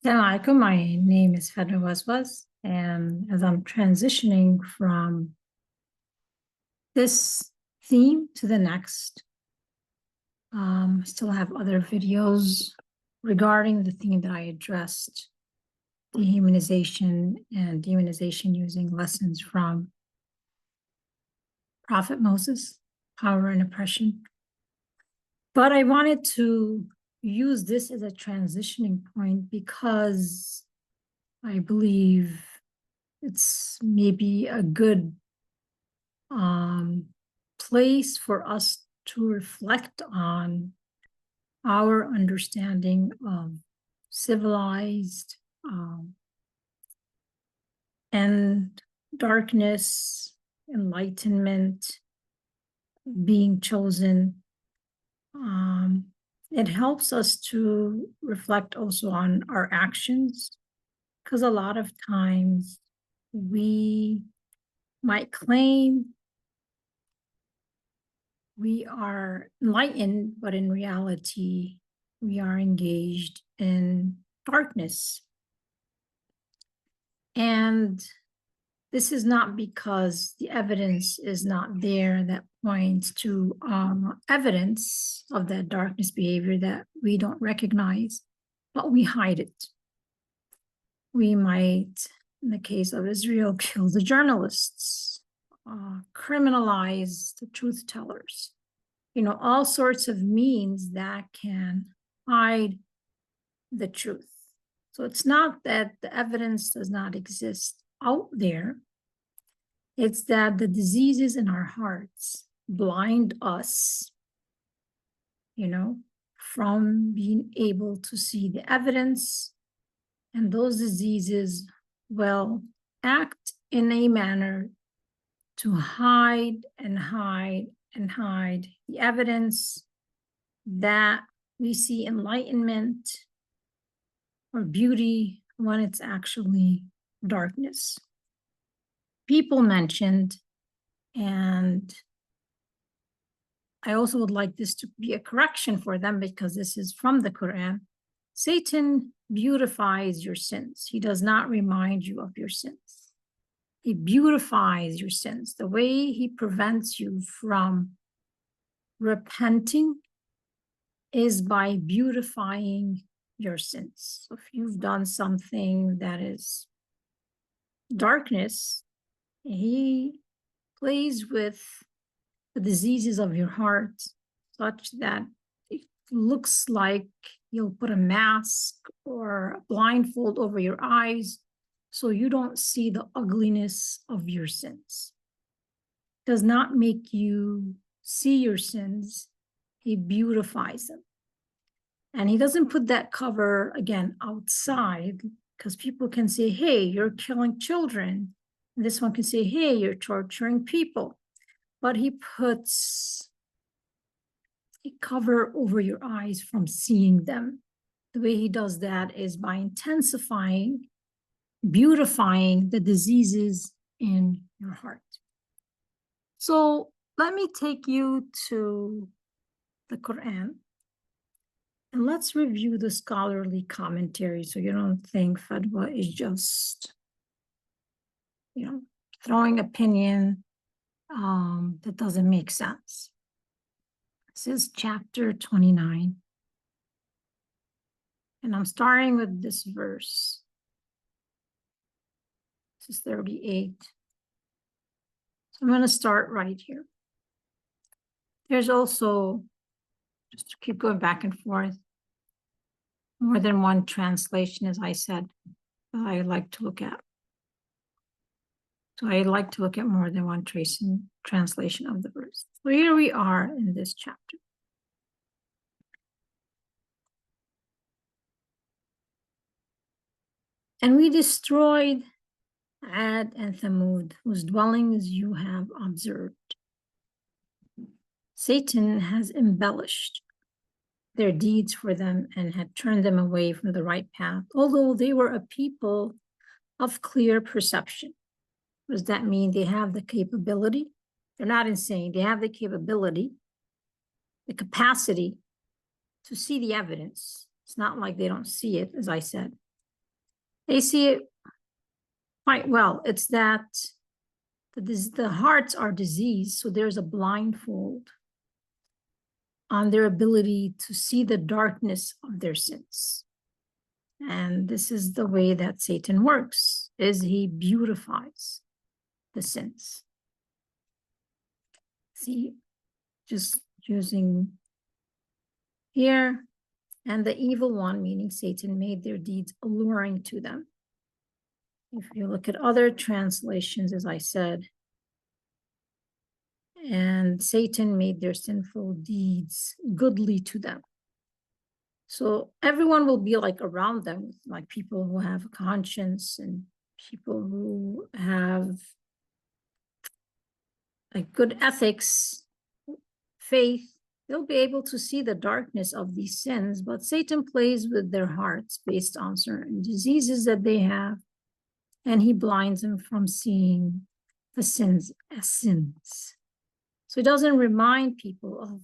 Assalamu alaikum. My name is Fadwa Wazwaz, and as I'm transitioning from this theme to the next, I still have other videos regarding the theme that I addressed, dehumanization and demonization using lessons from Prophet Moses, power and oppression. But I wanted to use this as a transitioning point because I believe it's maybe a good place for us to reflect on our understanding of civilized and darkness, enlightenment, being chosen. It helps us to reflect also on our actions, because a lot of times we might claim we are enlightened, but in reality, we are engaged in darkness. And this is not because the evidence is not there that points to evidence of that darkness behavior that we don't recognize, but we hide it. We might, in the case of Israel, kill the journalists, criminalize the truth tellers, all sorts of means that can hide the truth. So it's not that the evidence does not exist out there. It's that the diseases in our hearts blind us, from being able to see the evidence. And those diseases will act in a manner to hide and hide and hide the evidence that we see enlightenment or beauty when it's actually darkness. People mentioned, and I also would like this to be a correction for them because this is from the Quran. Satan beautifies your sins. He does not remind you of your sins. He beautifies your sins. The way he prevents you from repenting is by beautifying your sins. So if you've done something that is darkness, he plays with the diseases of your heart such that it looks like you'll put a mask or a blindfold over your eyes so you don't see the ugliness of your sins. It does not make you see your sins. He beautifies them. And he doesn't put that cover, again, outside, because people can say, hey, you're killing children. And this one can say, hey, you're torturing people. But he puts a cover over your eyes from seeing them. The way he does that is by intensifying, beautifying the diseases in your heart. So let me take you to the Quran. And let's review the scholarly commentary so you don't think Fadwa is just, throwing opinion that doesn't make sense. This is chapter 29. And I'm starting with this verse. This is 38. So I'm going to start right here. There's also, just to keep going back and forth, more than one translation, as I said, that I like to look at. So I like to look at more than one translation of the verse. So here we are in this chapter. And we destroyed Ad and Thamud, whose dwellings you have observed. Satan has embellished their deeds for them and had turned them away from the right path, although they were a people of clear perception. What does that mean? They have the capability. They're not insane. They have the capability, the capacity to see the evidence. It's not like they don't see it, as I said. They see it quite well. It's that the hearts are diseased, so there's a blindfold on their ability to see the darkness of their sins. And this is the way that Satan works, is he beautifies the sins. See, just using here, and the evil one, meaning Satan, made their deeds alluring to them. If you look at other translations, as I said, and Satan made their sinful deeds goodly to them. So everyone will be like around them, like people who have a conscience and people who have like good ethics, faith. They'll be able to see the darkness of these sins, but Satan plays with their hearts based on certain diseases that they have, and he blinds them from seeing the sins as sins. So he doesn't remind people of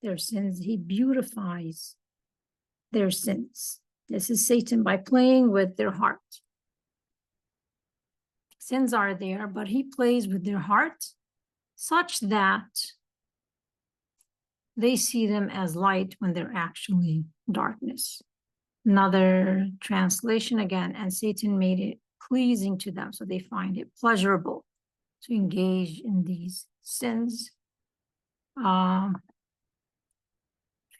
their sins, he beautifies their sins. This is Satan by playing with their heart. Sins are there, but he plays with their heart such that they see them as light when they're actually darkness. Another translation again, and Satan made it pleasing to them, so they find it pleasurable to engage in these sins. If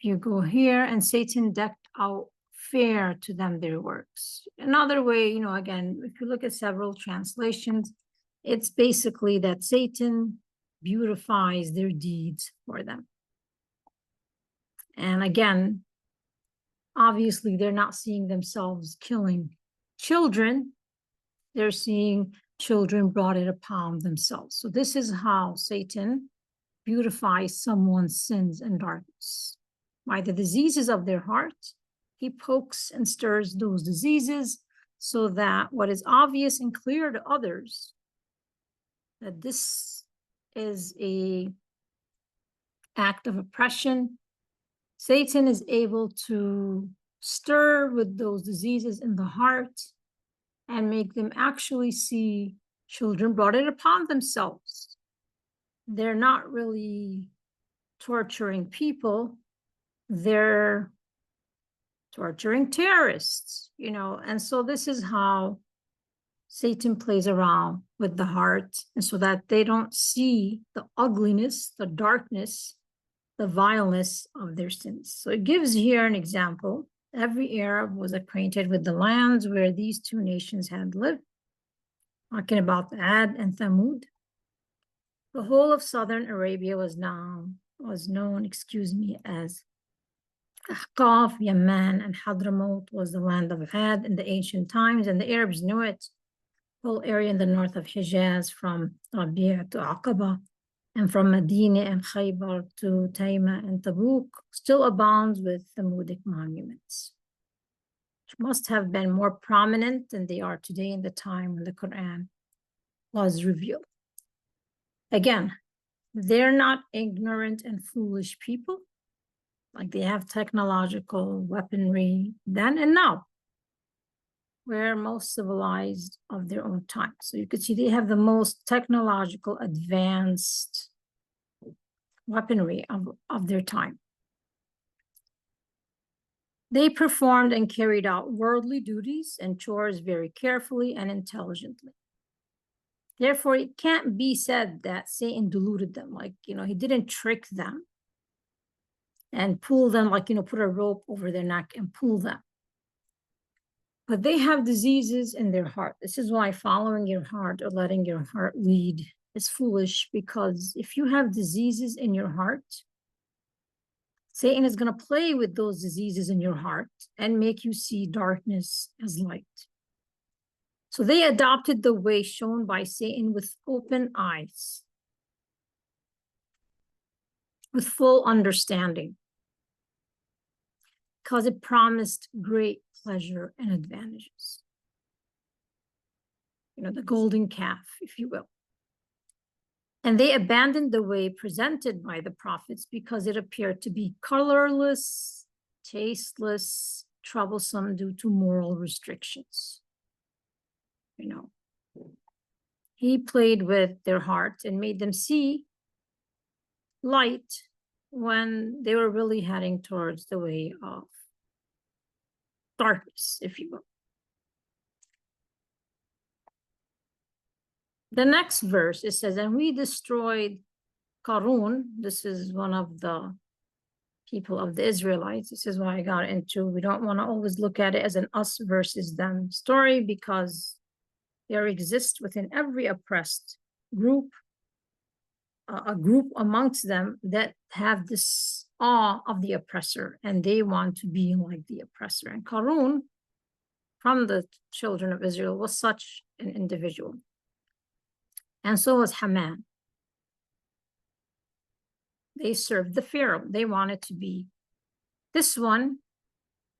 you go here, and Satan decked out fair to them their works. Another way, again, if you look at several translations, it's basically that Satan beautifies their deeds for them. And again, obviously, they're not seeing themselves killing children. They're seeing children brought it upon themselves. So this is how Satan beautifies someone's sins and darkness. By the diseases of their heart, he pokes and stirs those diseases so that what is obvious and clear to others, that this is an act of oppression, Satan is able to stir with those diseases in the heart and make them actually see children brought it upon themselves. They're not really torturing people, they're torturing terrorists, and so this is how Satan plays around with the heart, and so that they don't see the ugliness, the darkness, the vileness of their sins. So it gives here an example. Every Arab was acquainted with the lands where these two nations had lived, talking about Ad and Thamud. The whole of southern Arabia was known, as Ahqaf, Yemen, and Hadramaut was the land of Ad in the ancient times, and the Arabs knew it. The whole area in the north of Hijaz, from Rabi' to Aqaba, and from Medina and Khaybar to Taima and Tabuk, still abounds with Thamudic monuments, which must have been more prominent than they are today in the time when the Quran was revealed. Again, they're not ignorant and foolish people. Like, they have technological weaponry then and now. We're most civilized of their own time. So you could see they have the most technological advanced weaponry of their time. They performed and carried out worldly duties and chores very carefully and intelligently. Therefore, it can't be said that Satan deluded them. Like, he didn't trick them and pull them, like, put a rope over their neck and pull them. But they have diseases in their heart. This is why following your heart or letting your heart lead is foolish, because if you have diseases in your heart, Satan is going to play with those diseases in your heart and make you see darkness as light. So they adopted the way shown by Satan with open eyes, with full understanding, because it promised great pleasure and advantages. The golden calf, if you will. And they abandoned the way presented by the prophets because it appeared to be colorless, tasteless, troublesome due to moral restrictions. you know. He played with their hearts and made them see light when they were really heading towards the way of darkness, if you will. The next verse, it says, and we destroyed Qarun. This is one of the people of the Israelites. This is why I got into, we don't want to always look at it as an us versus them story, because there exists within every oppressed group a group amongst them that have this awe of the oppressor, and they want to be like the oppressor. And Qarun, from the children of Israel, was such an individual. And so was Haman. They served the Pharaoh. They wanted to be. This one,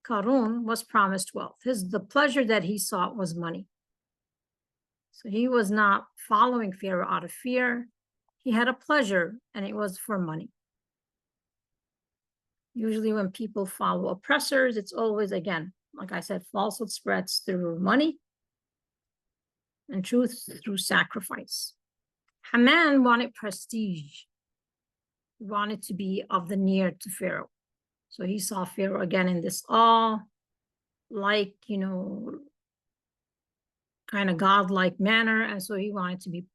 Qarun, was promised wealth. The pleasure that he sought was money. So he was not following Pharaoh out of fear. He had a pleasure, and it was for money. Usually when people follow oppressors, it's always, again, like I said, falsehood spreads through money and truth through sacrifice. Haman wanted prestige. He wanted to be of the near to Pharaoh. So he saw Pharaoh again in this awe, like, you know, kind of godlike manner. And so he wanted to be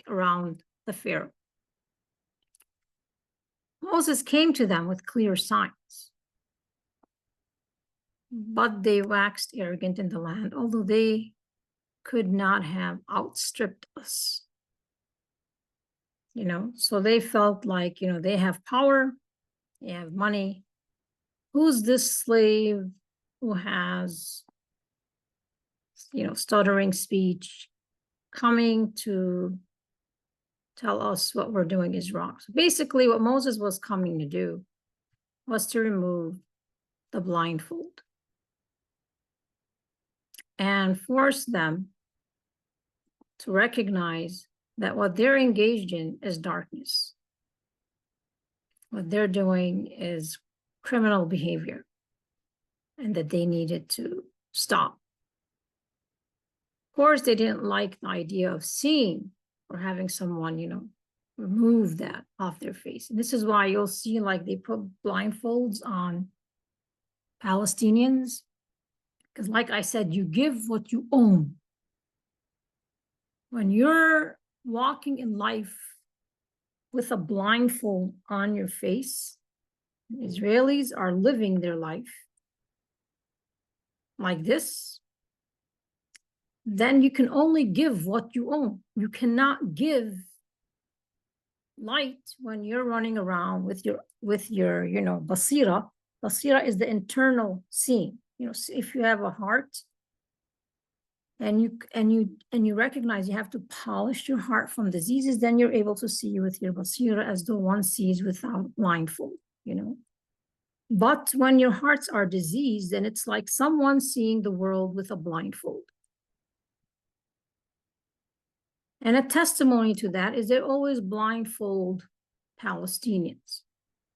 around the Pharaoh. Moses came to them with clear signs, but they waxed arrogant in the land, although they could not have outstripped us. You know, so they felt like, you know, they have power, they have money. Who's this slave who has, you know, stuttering speech coming to tell us what we're doing is wrong? So basically what Moses was coming to do was to remove the blindfold and force them to recognize that what they're engaged in is darkness. What they're doing is criminal behavior, and that they needed to stop. Of course, they didn't like the idea of seeing or having someone, you know, remove that off their face. And this is why you'll see, like, they put blindfolds on Palestinians, because like I said, you give what you own. When you're walking in life with a blindfold on your face, Israelis are living their life like this, then you can only give what you own. You cannot give light when you're running around with your you know, basira. Basira is the internal seeing. You know, if you have a heart and you recognize you have to polish your heart from diseases, then you're able to see with your basira as though one sees without blindfold, you know. But when your hearts are diseased, then it's like someone seeing the world with a blindfold. And a testimony to that is they always blindfold Palestinians,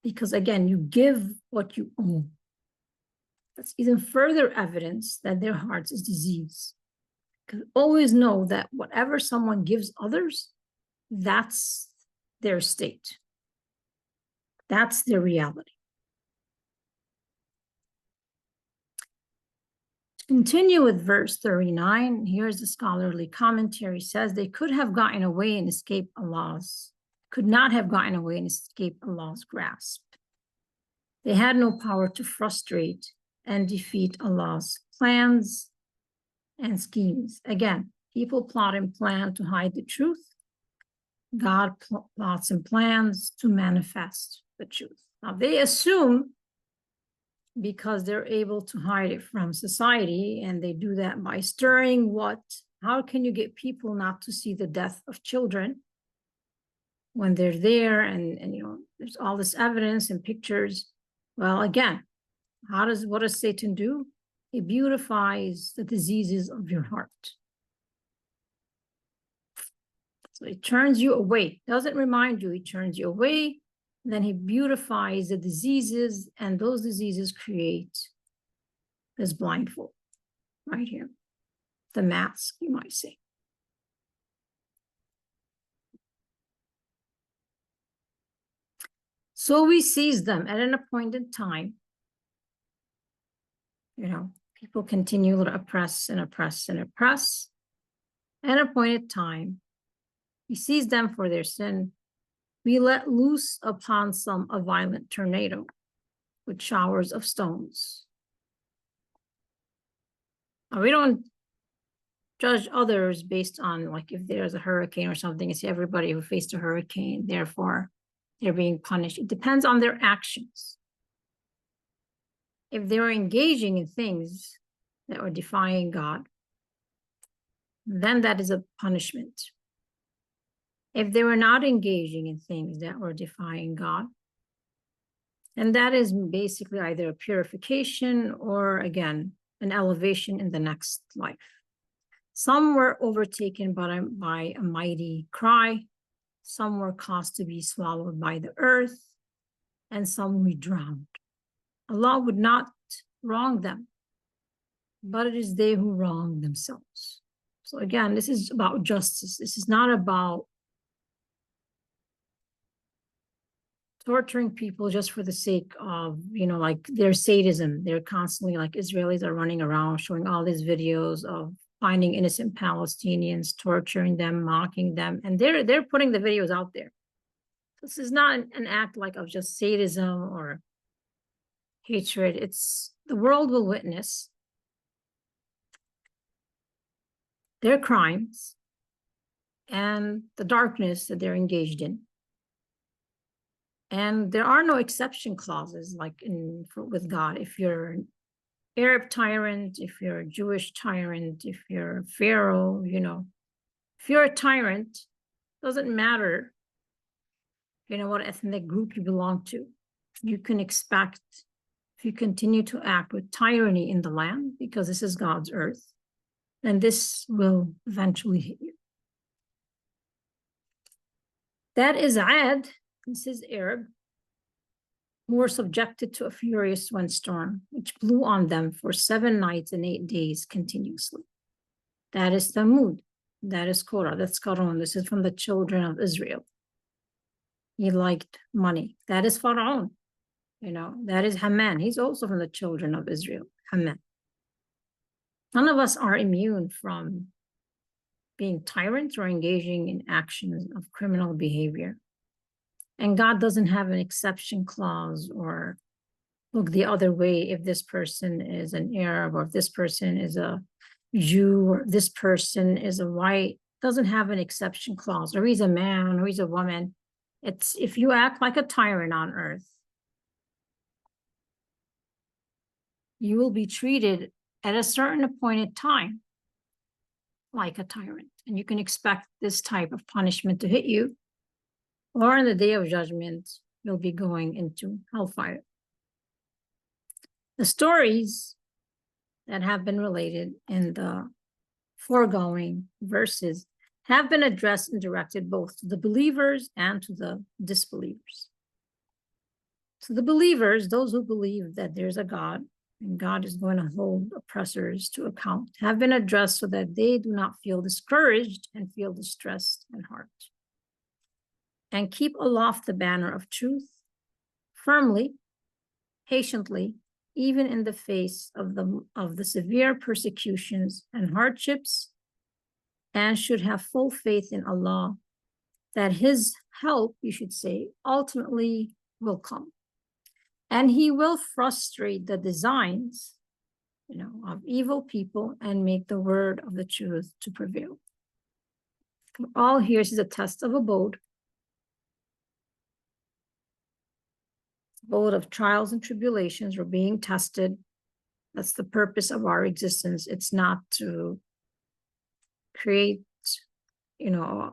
because again, you give what you own. That's even further evidence that their hearts is diseased. Because always know that whatever someone gives others, that's their state. That's their reality. To continue with verse 39, here's the scholarly commentary, says they could have gotten away and escaped Allah's, could not have gotten away and escaped Allah's grasp. They had no power to frustrate and defeat Allah's plans and schemes. Again, people plot and plan to hide the truth. God plots and plans to manifest the truth. Now they assume, because they're able to hide it from society, and they do that by stirring what? How can you get people not to see the death of children when they're there and you know, there's all this evidence and pictures? Well, again, what does Satan do? He beautifies the diseases of your heart. So he turns you away. Doesn't remind you, he turns you away. Then he beautifies the diseases, and those diseases create this blindfold right here. the mask, you might say. So we seize them at an appointed time. People continue to oppress and oppress and oppress. At an appointed time, we seize them for their sin. We let loose upon some a violent tornado with showers of stones. Now, we don't judge others based on, like, if there's a hurricane or something, it's everybody who faced a hurricane, therefore they're being punished. It depends on their actions. If they're engaging in things that are defying God, then that is a punishment. If they were not engaging in things that were defying God, and that is basically either a purification or, again, an elevation in the next life. Some were overtaken by a mighty cry. Some were caused to be swallowed by the earth, and some we drowned. Allah would not wrong them, but it is they who wrong themselves. So again, this is about justice. This is not about torturing people just for the sake of, like their sadism. They're constantly, like, Israelis are running around showing all these videos of finding innocent Palestinians, torturing them, mocking them, and they're putting the videos out there. This is not an act like of just sadism or hatred. It's the world will witness their crimes and the darkness that they're engaged in. And there are no exception clauses like with God. If you're an Arab tyrant, if you're a Jewish tyrant, if you're Pharaoh, if you're a tyrant, doesn't matter, what ethnic group you belong to. You can expect, if you continue to act with tyranny in the land, because this is God's earth, then this will eventually hit you. That is Ad. This is Arab, who were subjected to a furious windstorm, which blew on them for 7 nights and 8 days continuously. That is Thamud. That is Korah. That's Qarun. This is from the children of Israel. He liked money. That is Pharaoh. That is Haman. He's also from the children of Israel. Haman. None of us are immune from being tyrants or engaging in actions of criminal behavior. And God doesn't have an exception clause or look the other way if this person is an Arab or if this person is a Jew or this person is a white. Doesn't have an exception clause, or he's a man or he's a woman. It's if you act like a tyrant on earth, you will be treated at a certain appointed time like a tyrant. And you can expect this type of punishment to hit you, or in the day of judgment, you'll be going into hellfire. The stories that have been related in the foregoing verses have been addressed and directed both to the believers and to the disbelievers. To the believers, those who believe that there's a God and God is going to hold oppressors to account, have been addressed so that they do not feel discouraged and feel distressed in heart. And keep aloft the banner of truth firmly, patiently, even in the face of the severe persecutions and hardships, and should have full faith in Allah that His help, you should say, ultimately will come. And He will frustrate the designs, of evil people and make the word of the truth to prevail. All here is a test of abode of trials and tribulations. We're being tested. That's the purpose of our existence. It's not to create, a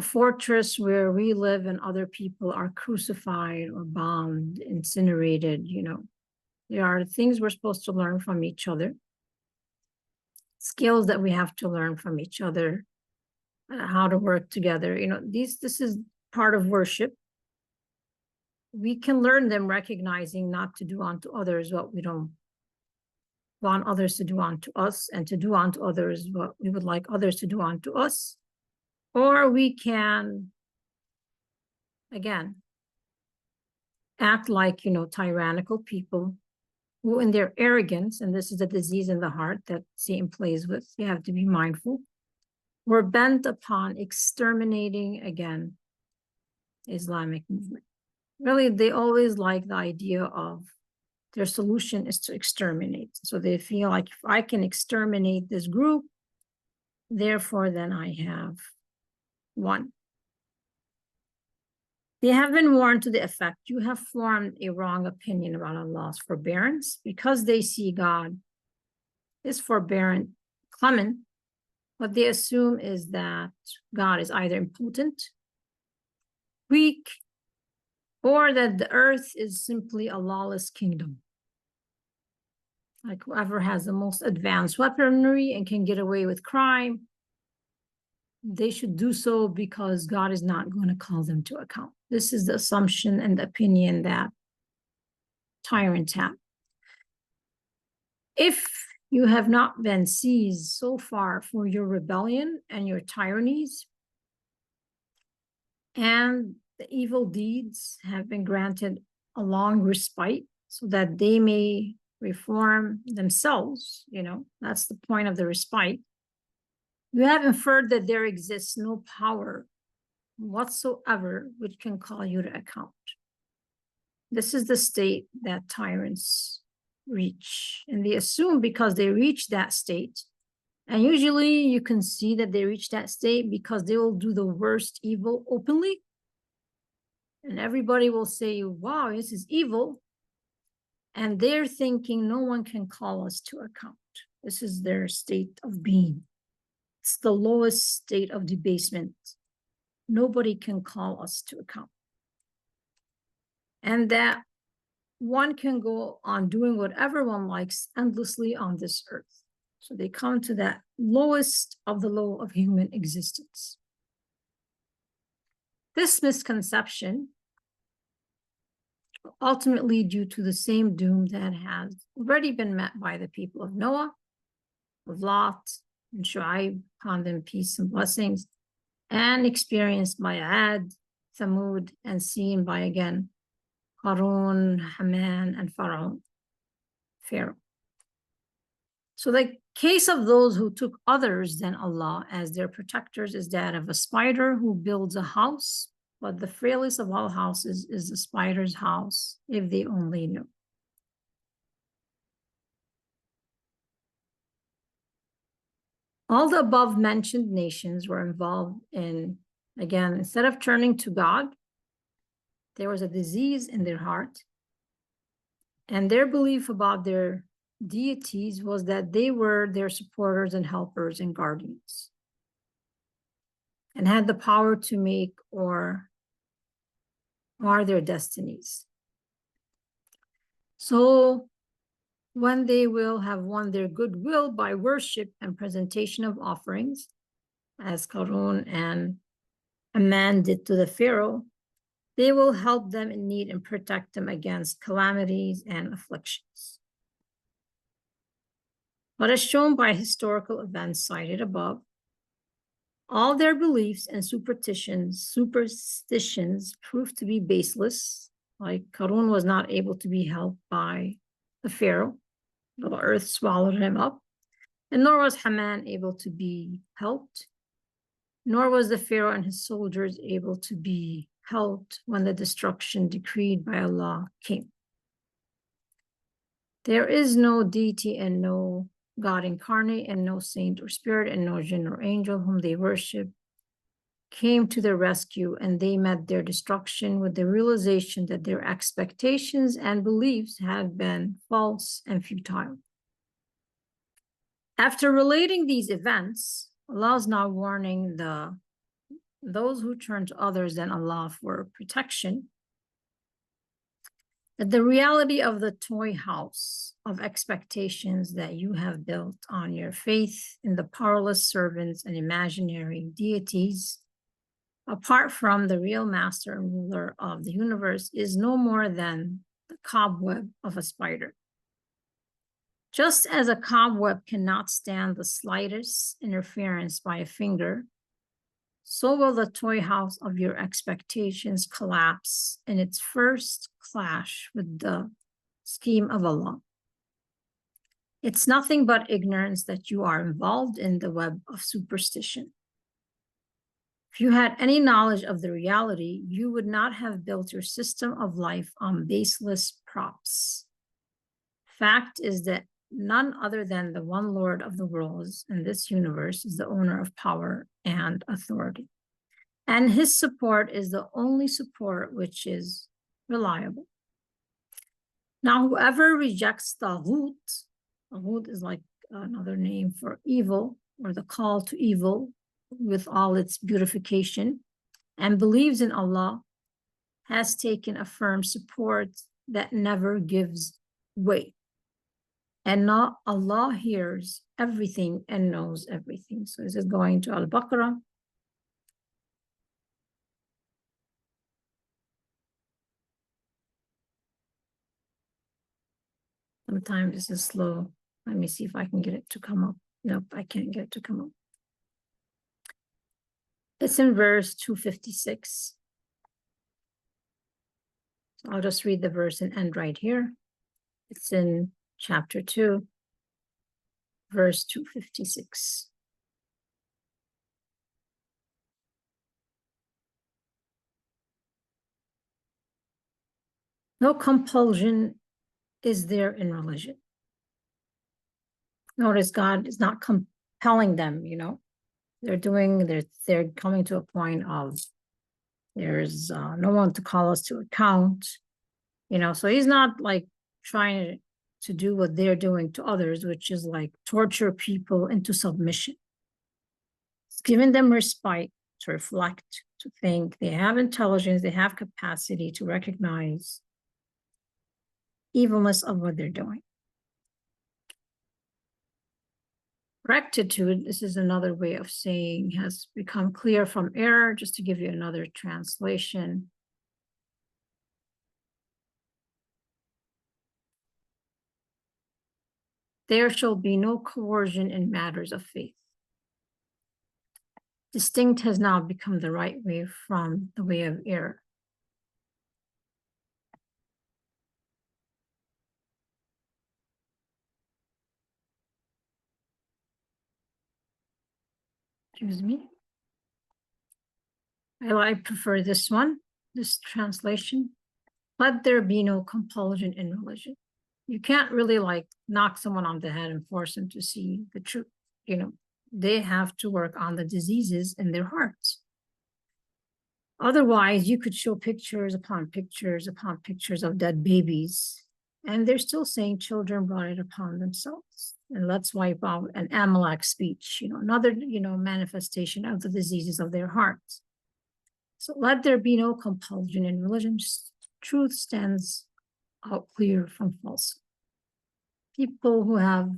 fortress where we live and other people are crucified or bombed, incinerated. There are things we're supposed to learn from each other, skills that we have to learn from each other, how to work together. This is part of worship. We can learn them recognizing not to do unto others what we don't want others to do unto us and to do unto others what we would like others to do unto us. Or we can, again, act like, tyrannical people who in their arrogance, and this is a disease in the heart that Satan plays with, you have to be mindful, were bent upon exterminating, again, Islamic movement. Really, they always like the idea of their solution is to exterminate. So they feel like if I can exterminate this group, therefore then I have won. They have been warned to the effect, you have formed a wrong opinion about Allah's forbearance because they see God is forbearant, clement. What they assume is that God is either impotent, weak, or that the earth is simply a lawless kingdom. Like whoever has the most advanced weaponry and can get away with crime, they should do so because God is not going to call them to account. This is the assumption and the opinion that tyrants have. If you have not been seized so far for your rebellion and your tyrannies, and the evil deeds have been granted a long respite so that they may reform themselves, that's the point of the respite. You have inferred that there exists no power whatsoever which can call you to account. This is the state that tyrants reach. And they assume because they reach that state, and usually you can see that they reach that state because they will do the worst evil openly. And everybody will say, wow, this is evil. And they're thinking no one can call us to account. This is their state of being. It's the lowest state of debasement. Nobody can call us to account. And that one can go on doing whatever one likes endlessly on this earth. So they come to that lowest of the low of human existence. This misconception ultimately due to the same doom that has already been met by the people of Noah, of Lot, and Shu'aib, upon them peace and blessings, and experienced by Ad, Thamud, and seen by, again, Qarun, Haman, and Pharaoh. So the case of those who took others than Allah as their protectors is that of a spider who builds a house, but the frailest of all houses is the spider's house, if they only knew. All the above mentioned nations were involved in, again, instead of turning to God, there was a disease in their heart. And their belief about their deities was that they were their supporters and helpers and guardians, and had the power to make or mar their destinies. So when they will have won their goodwill by worship and presentation of offerings, as Qarun and Haman did to the Pharaoh, they will help them in need and protect them against calamities and afflictions. But as shown by historical events cited above, all their beliefs and superstitions proved to be baseless. Like Qarun was not able to be helped by the Pharaoh. The earth swallowed him up. And nor was Haman able to be helped. Nor was the Pharaoh and his soldiers able to be helped when the destruction decreed by Allah came. There is no deity and no God incarnate and no saint or spirit and no jinn or angel whom they worship came to their rescue, and they met their destruction with the realization that their expectations and beliefs had been false and futile. After relating these events, Allah is now warning those who turn to others than Allah for protection, that the reality of the toy house of expectations that you have built on your faith in the powerless servants and imaginary deities, apart from the real master and ruler of the universe, is no more than the cobweb of a spider. Just as a cobweb cannot stand the slightest interference by a finger, so will the toy house of your expectations collapse in its first clash with the scheme of Allah. It's nothing but ignorance that you are involved in the web of superstition. If you had any knowledge of the reality, you would not have built your system of life on baseless props. Fact is that none other than the one Lord of the worlds in this universe is the owner of power and authority. And his support is the only support which is reliable. Now, whoever rejects Taghut is like another name for evil, or the call to evil with all its beautification, and believes in Allah, has taken a firm support that never gives way. And not Allah hears everything and knows everything. So this is going to Al-Baqarah. Sometimes this is slow. Let me see if I can get it to come up. Nope, I can't get it to come up. It's in verse 256. So I'll just read the verse and end right here. It's in chapter 2, verse 256. No compulsion is there in religion. Notice God is not compelling them, They're coming to a point of there's no one to call us to account, so he's not like trying to do what they're doing to others, which is like torture people into submission. It's giving them respite to reflect, to think. They have intelligence, they have capacity to recognize evilness of what they're doing. Rectitude, this is another way of saying, has become clear from error, just to give you another translation. There shall be no coercion in matters of faith. Distinct has now become the right way from the way of error. Excuse me. I prefer this one, this translation. Let there be no compulsion in religion. You can't really like knock someone on the head and force them to see the truth. They have to work on the diseases in their hearts. Otherwise, you could show pictures upon pictures upon pictures of dead babies, and they're still saying children brought it upon themselves. And let's wipe out an Amalek speech, another, manifestation of the diseases of their hearts. So let there be no compulsion in religion. Truth stands out clear from falsehood. People who have,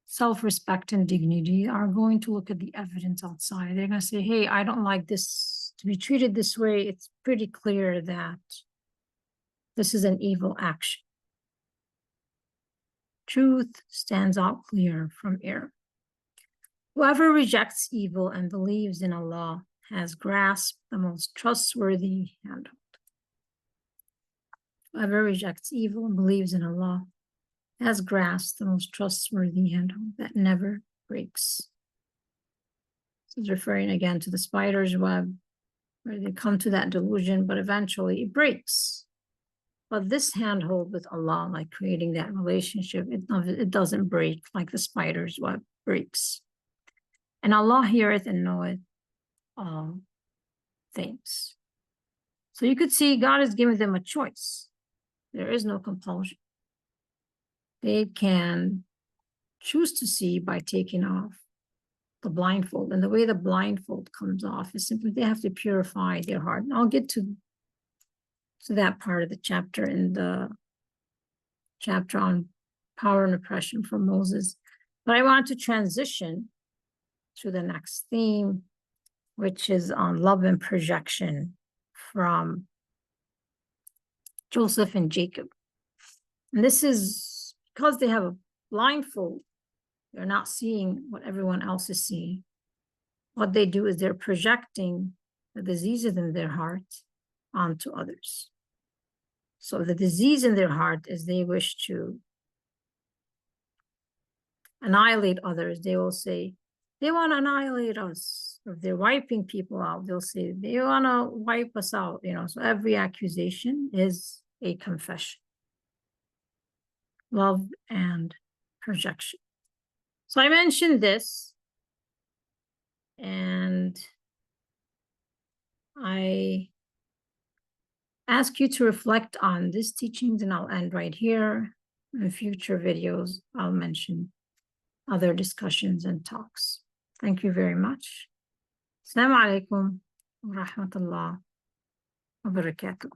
self-respect and dignity are going to look at the evidence outside. They're going to say, hey, I don't like this to be treated this way. It's pretty clear that this is an evil action. Truth stands out clear from error. Whoever rejects evil and believes in Allah has grasped the most trustworthy handhold. Whoever rejects evil and believes in Allah has grasped the most trustworthy handhold that never breaks. This is referring again to the spider's web, where they come to that delusion, but eventually it breaks. But this handhold with Allah, like creating that relationship, it doesn't break like the spider's web breaks. And Allah heareth and knoweth all things. So you could see God is giving them a choice. There is no compulsion. They can choose to see by taking off the blindfold. And the way the blindfold comes off is simply they have to purify their heart. And I'll get to that part of the chapter in the chapter on power and oppression for Moses. But I want to transition to the next theme, which is on love and projection from Joseph and Jacob. And this is because they have a blindfold. They're not seeing what everyone else is seeing. What they do is they're projecting the diseases in their heart onto others. So the disease in their heart is they wish to annihilate others. They will say, they want to annihilate us. If they're wiping people out, they'll say, they want to wipe us out. So every accusation is a confession. Love and projection. So I mentioned this, and I ask you to reflect on this teachings, and I'll end right here. In future videos, I'll mention other discussions and talks. Thank you very much. Assalamu alaikum wa rahmatullah wa barakatuh.